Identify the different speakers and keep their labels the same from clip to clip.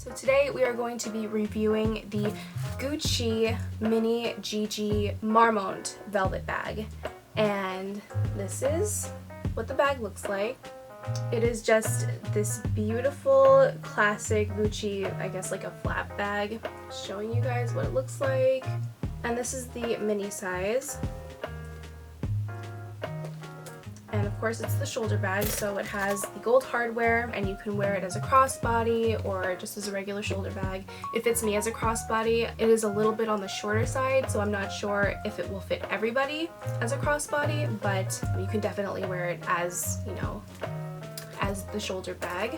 Speaker 1: So today we are going to be reviewing the Gucci Mini GG Marmont velvet bag, and this is what the bag looks like. It is just this beautiful classic Gucci, I guess like a flap bag, showing you guys what it looks like. And this is the mini size. And of course it's the shoulder bag, so it has the gold hardware and you can wear it as a crossbody or just as a regular shoulder bag. It fits me as a crossbody. It is a little bit on the shorter side, so I'm not sure if it will fit everybody as a crossbody, but you can definitely wear it as, you know, as the shoulder bag.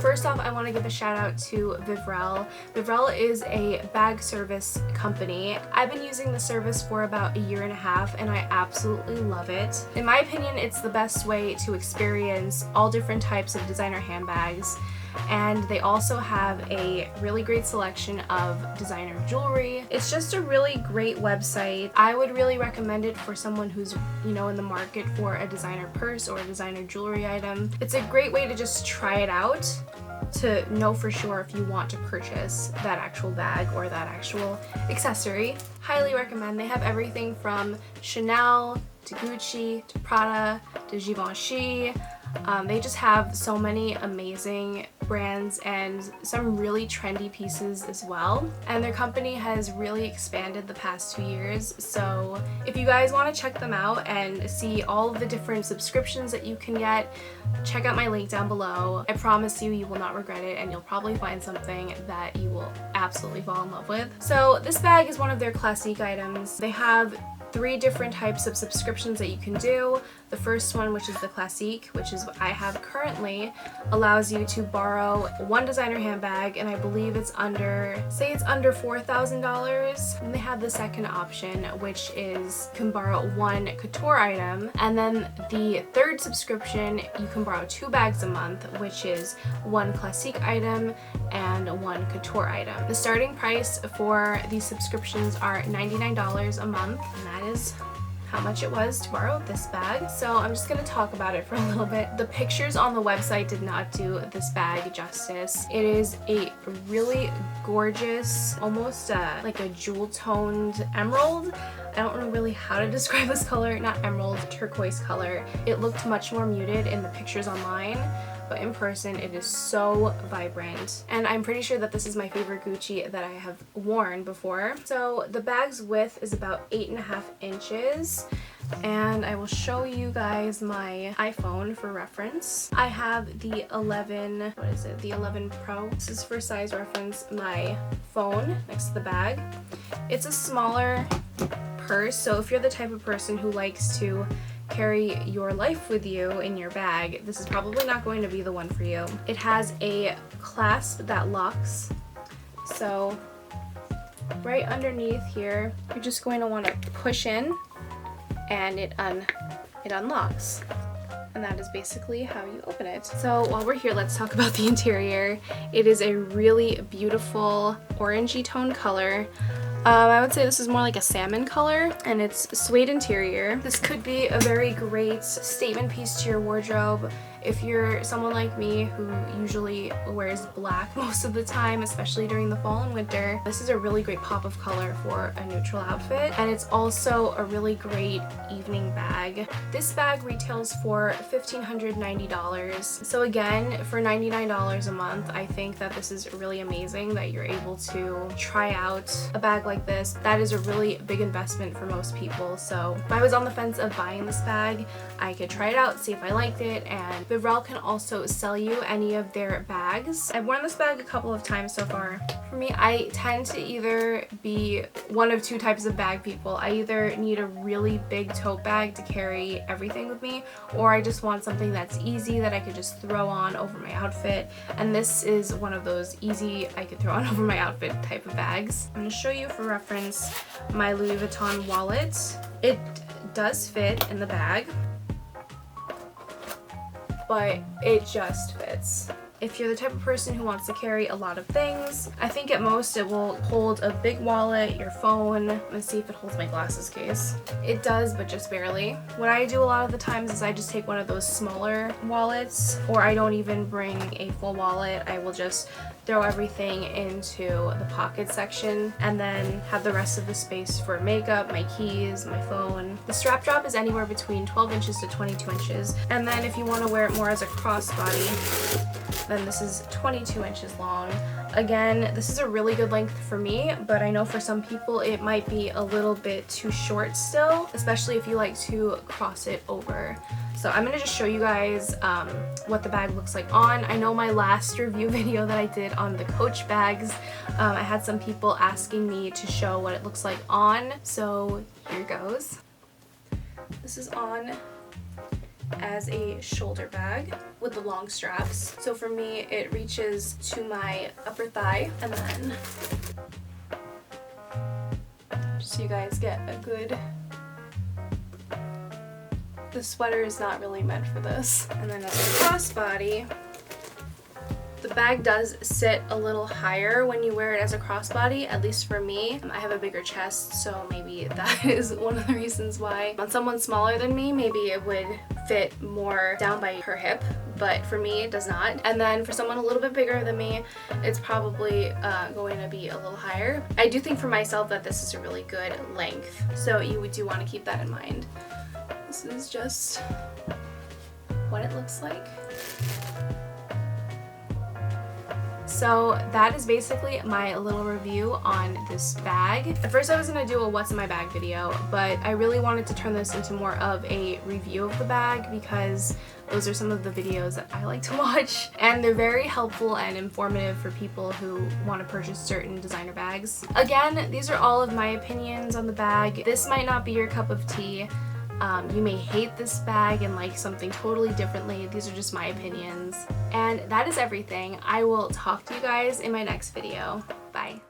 Speaker 1: First off, I want to give a shout out to VIVRELLE. VIVRELLE is a bag service company. I've been using the service for about a year and a half and I absolutely love it. In my opinion, it's the best way to experience all different types of designer handbags. And they also have a really great selection of designer jewelry. It's just a really great website. I would really recommend it for someone who's, you know, in the market for a designer purse or a designer jewelry item. It's a great way to just try it out to know for sure if you want to purchase that actual bag or that actual accessory. Highly recommend. They have everything from Chanel to Gucci to Prada to Givenchy. They just have so many amazing brands and some really trendy pieces as well. And their company has really expanded the past 2 years. So if you guys want to check them out and see all of the different subscriptions that you can get, check out my link down below. I promise you, you will not regret it and you'll probably find something that you will absolutely fall in love with. So this bag is one of their classique items. They have 3 different types of subscriptions that you can do. The first one, which is the classique, which is what I have currently, allows you to borrow one designer handbag, and I believe it's under, say it's under $4,000. And they have the second option, which is you can borrow one couture item, and then the third subscription, you can borrow 2 bags a month, which is one classique item and one couture item. The starting price for these subscriptions are $99 a month, and that is how much it was to borrow this bag. So I'm just going to talk about it for a little bit. The pictures on the website did not do this bag justice. It is a really gorgeous, almost like a jewel-toned emerald. I don't know really how to describe this color. Not emerald, turquoise color. It looked much more muted in the pictures online, but in person it is so vibrant. And I'm pretty sure that this is my favorite Gucci that I have worn before. So the bag's width is about 8.5 inches. And I will show you guys my iPhone for reference. I have the 11, what is it? The 11 Pro. This is for size reference, my phone next to the bag. It's a smaller purse, so if you're the type of person who likes to carry your life with you in your bag, this is probably not going to be the one for you. It has a clasp that locks, so right underneath here, you're just going to want to push in and it unlocks. And that is basically how you open it. So while we're here, let's talk about the interior. It is a really beautiful orangey tone color. I would say this is more like a salmon color, and it's suede interior. This could be a very great statement piece to your wardrobe. If you're someone like me who usually wears black most of the time, especially during the fall and winter, this is a really great pop of color for a neutral outfit. And it's also a really great evening bag. This bag retails for $1,590. So again, for $99 a month, I think that this is really amazing that you're able to try out a bag like this. That is a really big investment for most people. So if I was on the fence of buying this bag, I could try it out, see if I liked it, and VIVRELLE can also sell you any of their bags. I've worn this bag a couple of times so far. For me, I tend to either be one of 2 types of bag people. I either need a really big tote bag to carry everything with me, or I just want something that's easy that I could just throw on over my outfit. And this is one of those easy, I could throw on over my outfit type of bags. I'm going to show you for reference my Louis Vuitton wallet. It does fit in the bag, but it just fits. If you're the type of person who wants to carry a lot of things, I think at most it will hold a big wallet, your phone. Let's see if it holds my glasses case. It does, but just barely. What I do a lot of the times is I just take one of those smaller wallets, or I don't even bring a full wallet. I will just throw everything into the pocket section and then have the rest of the space for makeup, my keys, my phone. The strap drop is anywhere between 12 inches to 22 inches. And then if you want to wear it more as a crossbody, then this is 22 inches long. Again, this is a really good length for me, but I know for some people it might be a little bit too short still, especially if you like to cross it over. So I'm gonna just show you guys what the bag looks like on. I know my last review video that I did on the Coach bags, I had some people asking me to show what it looks like on, so here goes. This is on as a shoulder bag with the long straps. So for me, it reaches to my upper thigh, and then just so you guys get a good... The sweater is not really meant for this. And then as a crossbody, the bag does sit a little higher when you wear it as a crossbody, at least for me. I have a bigger chest, so maybe that is one of the reasons why. On someone smaller than me, maybe it would fit more down by her hip, but for me it does not. And then for someone a little bit bigger than me, it's probably going to be a little higher. I do think for myself that this is a really good length, so you do want to keep that in mind. This is just what it looks like. So that is basically my little review on this bag. At first I was going to do a what's in my bag video, but I really wanted to turn this into more of a review of the bag because those are some of the videos that I like to watch, and they're very helpful and informative for people who want to purchase certain designer bags. Again, these are all of my opinions on the bag. This might not be your cup of tea. You may hate this bag and like something totally differently. These are just my opinions. And that is everything. I will talk to you guys in my next video. Bye.